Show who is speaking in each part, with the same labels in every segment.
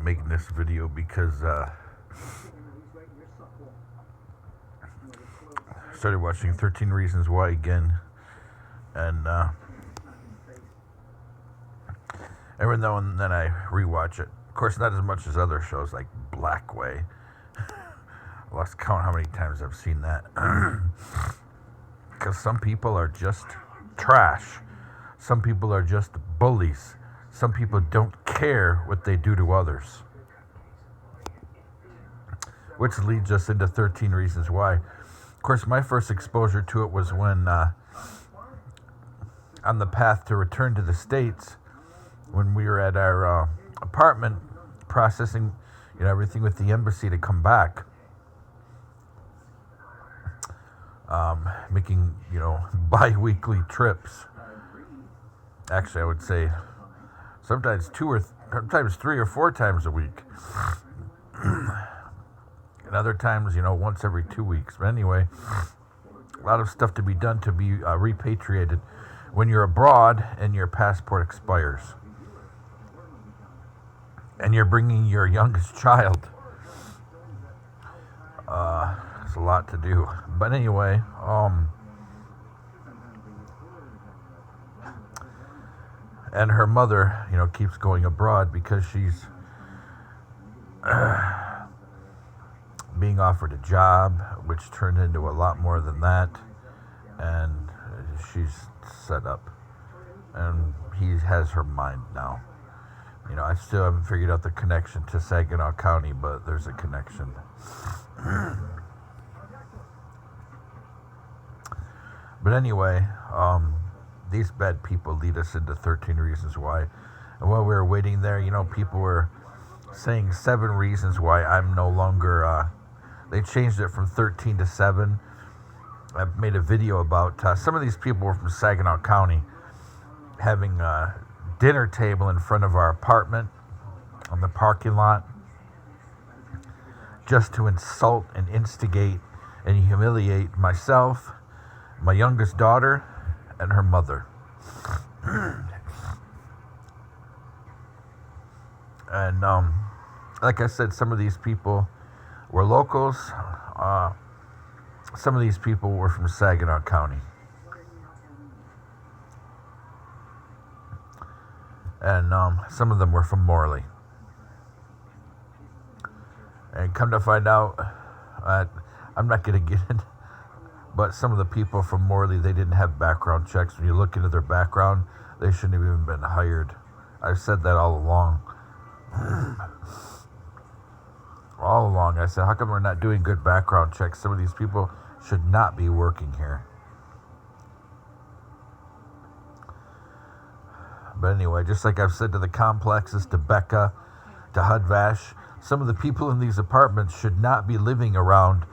Speaker 1: making this video because started watching 13 Reasons Why again, and every now and then I rewatch it. Of course, not as much as other shows like Blackway. I lost count how many times I've seen that. Because some people are just trash. Some people are just bullies. Some people don't care what they do to others. Which leads us into 13 Reasons Why. Of course, my first exposure to it was when, on the path to return to the States, when we were at our apartment processing, everything with the embassy to come back. Making, bi-weekly trips. Actually, I would say sometimes sometimes 3 or 4 times a week. And other times, once every 2 weeks. But anyway, a lot of stuff to be done to be repatriated when you're abroad and your passport expires. And you're bringing your youngest child. It's a lot to do. But anyway, and her mother, keeps going abroad because she's being offered a job, which turned into a lot more than that. And she's set up. And he has her mind now. I still haven't figured out the connection to Saginaw County, but there's a connection. But anyway, these bad people lead us into 13 Reasons Why. And while we were waiting there, people were saying 7 reasons why I'm no longer, they changed it from 13 to 7. I've made a video about, some of these people were from Saginaw County having a dinner table in front of our apartment on the parking lot just to insult and instigate and humiliate myself, my youngest daughter, and her mother. And like I said, some of these people were locals. Some of these people were from Saginaw County. And some of them were from Morley. And come to find out, I'm not going to get in, but some of the people from Morley, they didn't have background checks. When you look into their background, they shouldn't have even been hired. I've said that all along. All along, I said, how come we're not doing good background checks? Some of these people should not be working here. But anyway, just like I've said to the complexes, to Becca, to Hudvash, some of the people in these apartments should not be living around,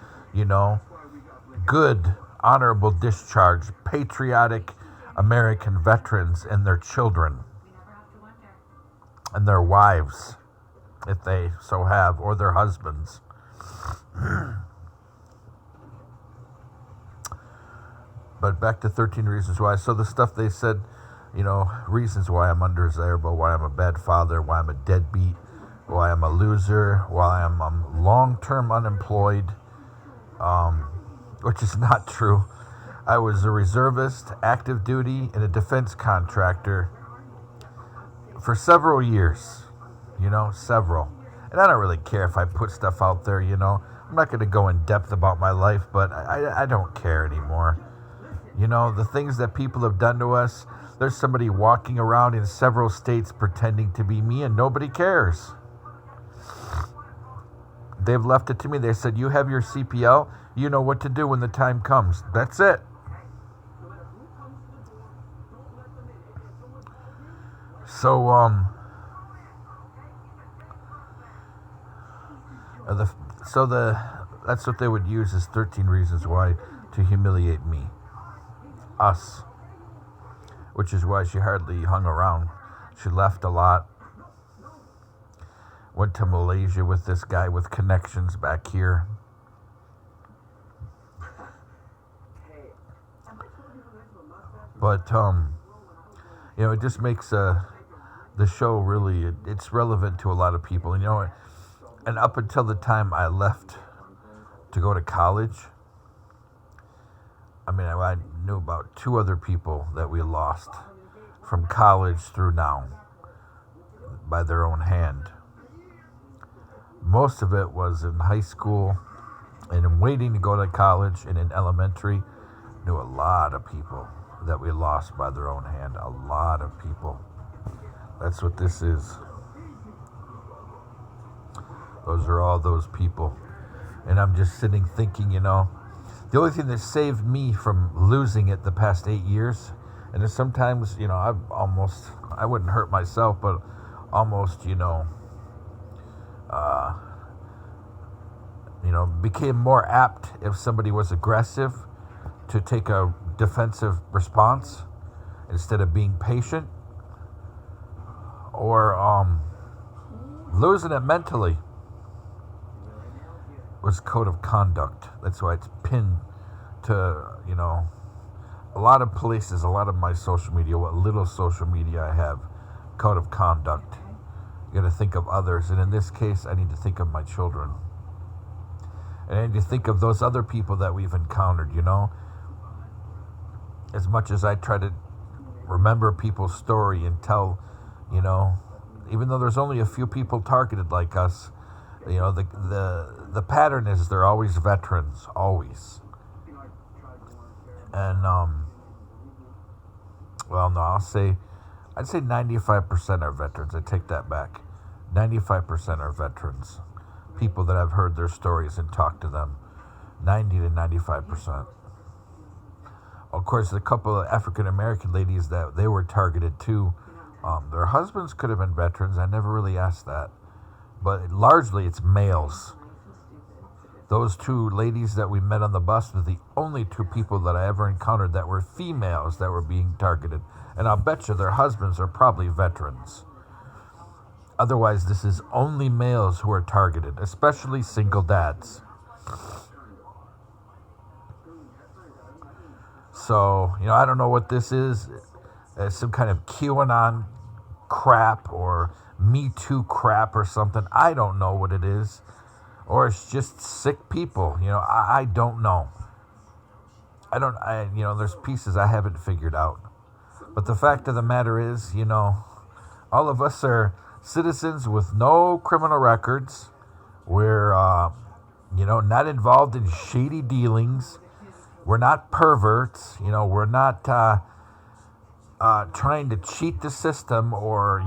Speaker 1: good, honorable discharge, patriotic American veterans and their children and their wives, if they so have, or their husbands. But back to 13 Reasons Why. So the stuff they said, reasons why I'm undesirable, why I'm a bad father, why I'm a deadbeat, why I'm a loser, why I'm long-term unemployed, which is not true. I was a reservist, active duty, and a defense contractor for several years, several. And I don't really care if I put stuff out there, I'm not going to go in depth about my life, but I don't care anymore. The things that people have done to us, there's somebody walking around in several states pretending to be me, and nobody cares. They've left it to me. They said, you have your CPL. You know what to do when the time comes. That's it. So, that's what they would use as 13 Reasons Why to humiliate me. Us. Which is why she hardly hung around. She left a lot. Went to Malaysia with this guy with connections back here. But, it just makes the show really it's relevant to a lot of people. And up until the time I left to go to college, I knew about two other people that we lost from college through now by their own hand. Most of it was in high school and in waiting to go to college and in elementary. Knew a lot of people that we lost by their own hand. A lot of people. That's what this is. Those are all those people. And I'm just sitting thinking, the only thing that saved me from losing it the past 8 years, and there's sometimes, I wouldn't hurt myself, but almost, became more apt if somebody was aggressive to take a defensive response instead of being patient, or losing it mentally was code of conduct. That's why it's pinned to, a lot of places, a lot of my social media, what little social media I have, code of conduct. You got to think of others. And in this case, I need to think of my children. And I need to think of those other people that we've encountered, As much as I try to remember people's story and tell, even though there's only a few people targeted like us, the pattern is they're always veterans, always. And I'd say 95% are veterans. I take that back. 95% are veterans. People that I've heard their stories and talked to them. 90 to 95%. Of course, a couple of African American ladies that they were targeted too. Their husbands could have been veterans. I never really asked that. But largely it's males. Those two ladies that we met on the bus were the only two people that I ever encountered that were females that were being targeted. And I'll bet you their husbands are probably veterans. Otherwise, this is only males who are targeted, especially single dads. So, I don't know what this is. Some kind of QAnon crap or Me Too crap or something. I don't know what it is. Or it's just sick people. I don't know. There's pieces I haven't figured out. But the fact of the matter is, all of us are citizens with no criminal records. We're, not involved in shady dealings. We're not perverts. We're not trying to cheat the system or,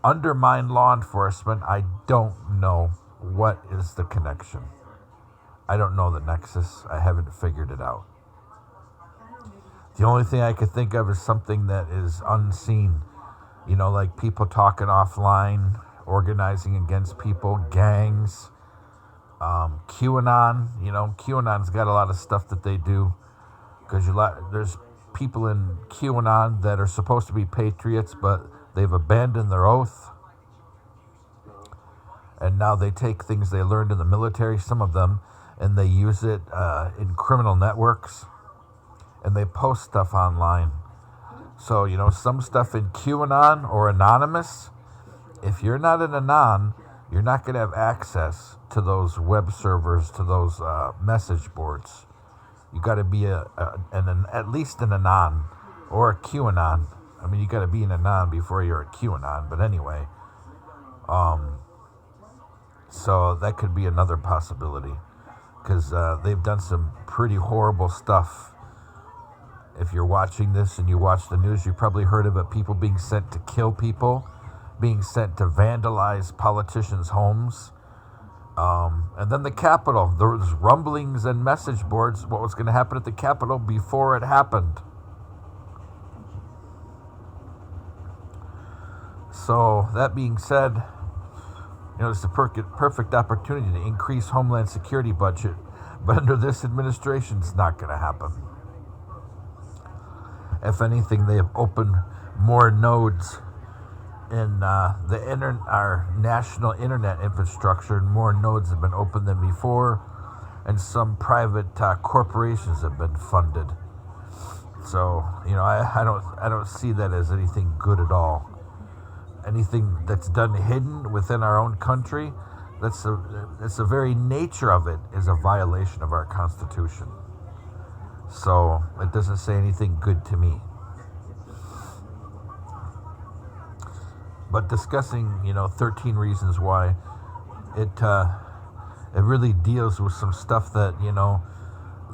Speaker 1: undermine law enforcement. I don't know what is the connection. I don't know the nexus. I haven't figured it out. The only thing I could think of is something that is unseen. Like people talking offline, organizing against people, gangs, QAnon. QAnon's got a lot of stuff that they do because there's people in QAnon that are supposed to be patriots, but they've abandoned their oath. And now they take things they learned in the military, some of them, and they use it in criminal networks. And they post stuff online. So, some stuff in QAnon or Anonymous, if you're not an Anon, you're not going to have access to those web servers, to those message boards. You got to be at least an Anon or a QAnon. You got to be an Anon before you're a QAnon. But anyway, so that could be another possibility because they've done some pretty horrible stuff. If you're watching this and you watch the news, you probably heard about people being sent to kill people, being sent to vandalize politicians' homes. And then the Capitol, there was rumblings and message boards, what was going to happen at the Capitol before it happened. So that being said, it's the perfect opportunity to increase Homeland Security budget. But under this administration, it's not going to happen. If anything, they have opened more nodes in our national internet infrastructure, and more nodes have been opened than before, and some private corporations have been funded. So I don't see that as anything good at all. anything that's done hidden within our own country, that's the very nature of it is a violation of our Constitution. So it doesn't say anything good to me. But discussing, 13 reasons why, it really deals with some stuff that,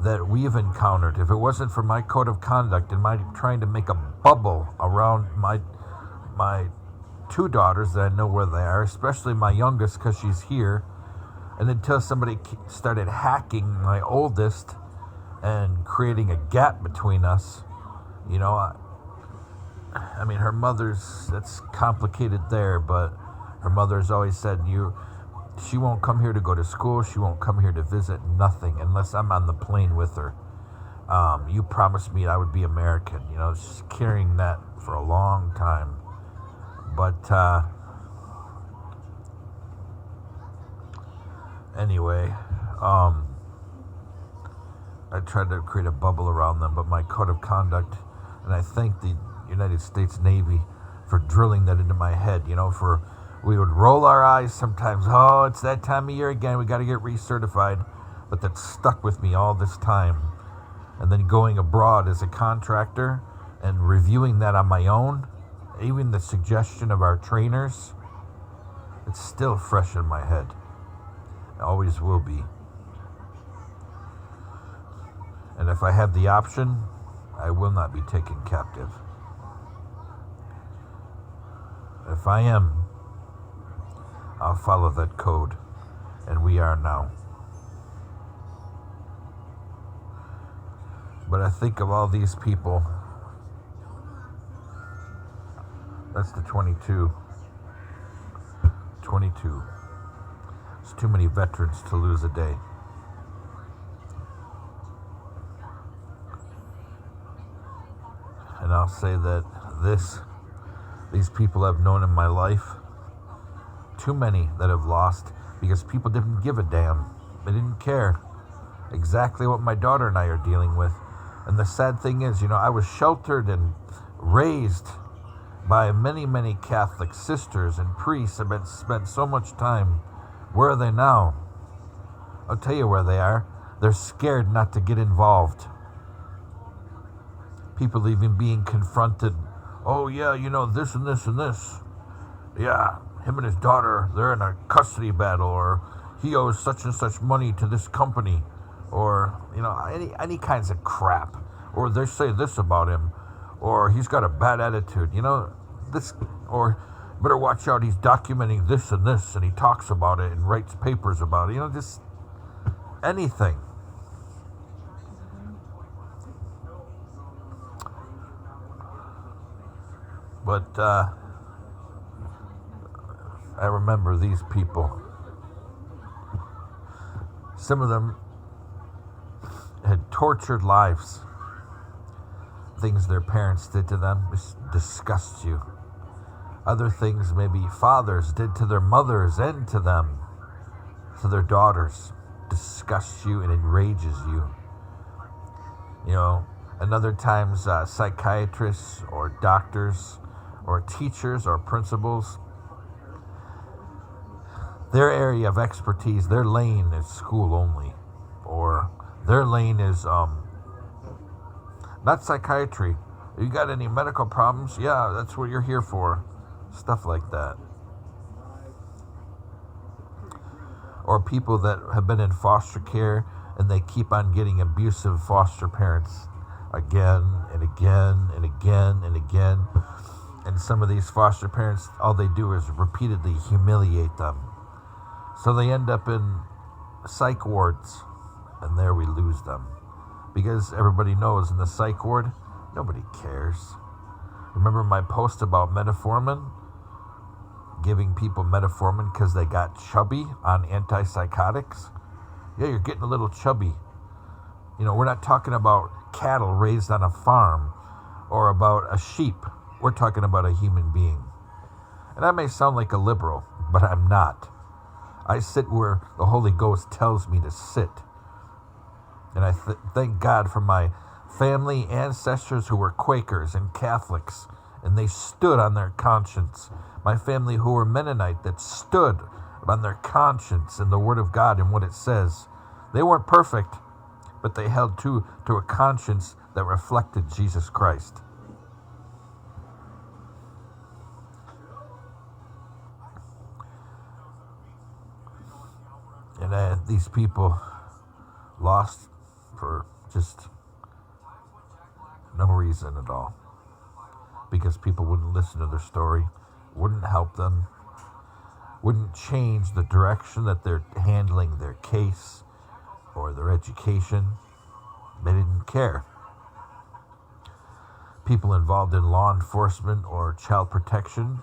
Speaker 1: that we've encountered. If it wasn't for my code of conduct and my trying to make a bubble around my two daughters that I know where they are, especially my youngest because she's here, and until somebody started hacking my oldest and creating a gap between us, I mean, her mother's, that's complicated there, but her mother's always said, she won't come here to go to school, she won't come here to visit, nothing, unless I'm on the plane with her. You promised me I would be American, she's carrying that for a long time. But, anyway, I tried to create a bubble around them, but my code of conduct, and I thank the United States Navy for drilling that into my head, we would roll our eyes sometimes, oh, it's that time of year again, we got to get recertified, but that stuck with me all this time. And then going abroad as a contractor and reviewing that on my own, even the suggestion of our trainers, it's still fresh in my head. It always will be. And if I have the option, I will not be taken captive. If I am, I'll follow that code, and we are now. But I think of all these people, that's the 22. 22. It's too many veterans to lose a day. And I'll say that these people I've known in my life, too many that have lost because people didn't give a damn. They didn't care. Exactly what my daughter and I are dealing with. And the sad thing is, I was sheltered and raised by many, many Catholic sisters and priests. I've spent so much time. Where are they now? I'll tell you where they are. They're scared not to get involved. People even being confronted. Oh, yeah, this and this and this. Yeah, him and his daughter, they're in a custody battle, or he owes such and such money to this company, or, any kinds of crap. Or they say this about him, or he's got a bad attitude, this, or better watch out, he's documenting this, and he talks about it and writes papers about it, just anything. But I remember these people. Some of them had tortured lives. Things their parents did to them just disgust you. Other things maybe fathers did to their mothers and to them, to their daughters, disgusts you and enrages you. And other times psychiatrists or doctors or teachers or principals, their area of expertise, their lane is school only, or their lane is not psychiatry. You got any medical problems? Yeah, that's what you're here for. Stuff like that. Or people that have been in foster care and they keep on getting abusive foster parents again and again and again and again. And some of these foster parents, all they do is repeatedly humiliate them. So they end up in psych wards, and there we lose them. Because everybody knows in the psych ward, nobody cares. Remember my post about metformin? Giving people metformin because they got chubby on antipsychotics? Yeah, you're getting a little chubby. We're not talking about cattle raised on a farm or about a sheep. We're talking about a human being. And I may sound like a liberal, but I'm not. I sit where the Holy Ghost tells me to sit. And I thank God for my family, ancestors who were Quakers and Catholics and they stood on their conscience. My family who were Mennonite that stood on their conscience and the Word of God and what it says. They weren't perfect, but they held to a conscience that reflected Jesus Christ. And these people lost for just no reason at all. Because people wouldn't listen to their story, wouldn't help them, wouldn't change the direction that they're handling their case or their education. They didn't care. People involved in law enforcement or child protection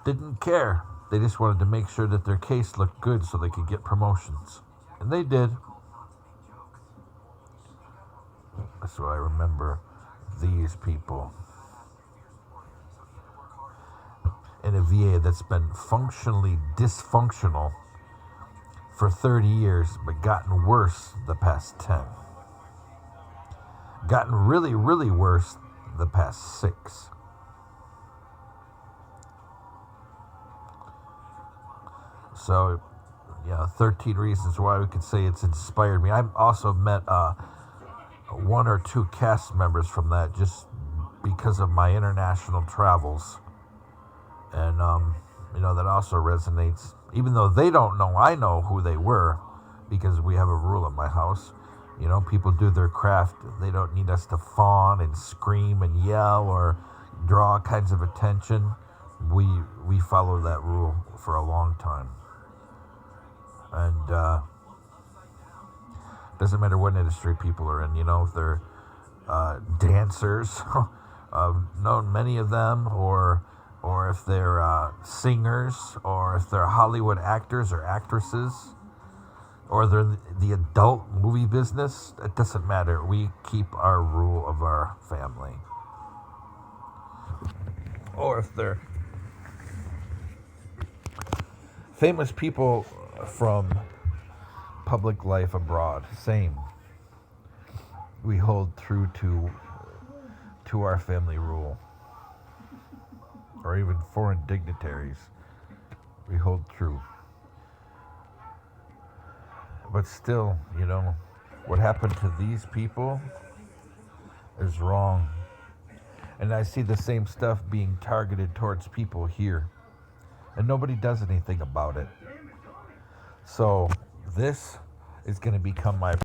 Speaker 1: didn't care. They just wanted to make sure that their case looked good so they could get promotions. And they did. That's why I remember these people. In a VA that's been functionally dysfunctional for 30 years, but gotten worse the past 10. Gotten really, really worse the past 6. So, 13 reasons why we could say it's inspired me. I've also met 1 or 2 cast members from that just because of my international travels. And, that also resonates. Even though they don't know, I know who they were because we have a rule at my house. People do their craft. They don't need us to fawn and scream and yell or draw all kinds of attention. We follow that rule for a long time. And doesn't matter what industry people are in, if they're dancers, I've known many of them, or if they're singers, or if they're Hollywood actors or actresses, or they're the adult movie business. It doesn't matter. We keep our rule of our family. Or if they're famous people from public life abroad, same. We hold true to our family rule. Or even foreign dignitaries, we hold true. But still, what happened to these people is wrong. And I see the same stuff being targeted towards people here. And nobody does anything about it. So this is going to become my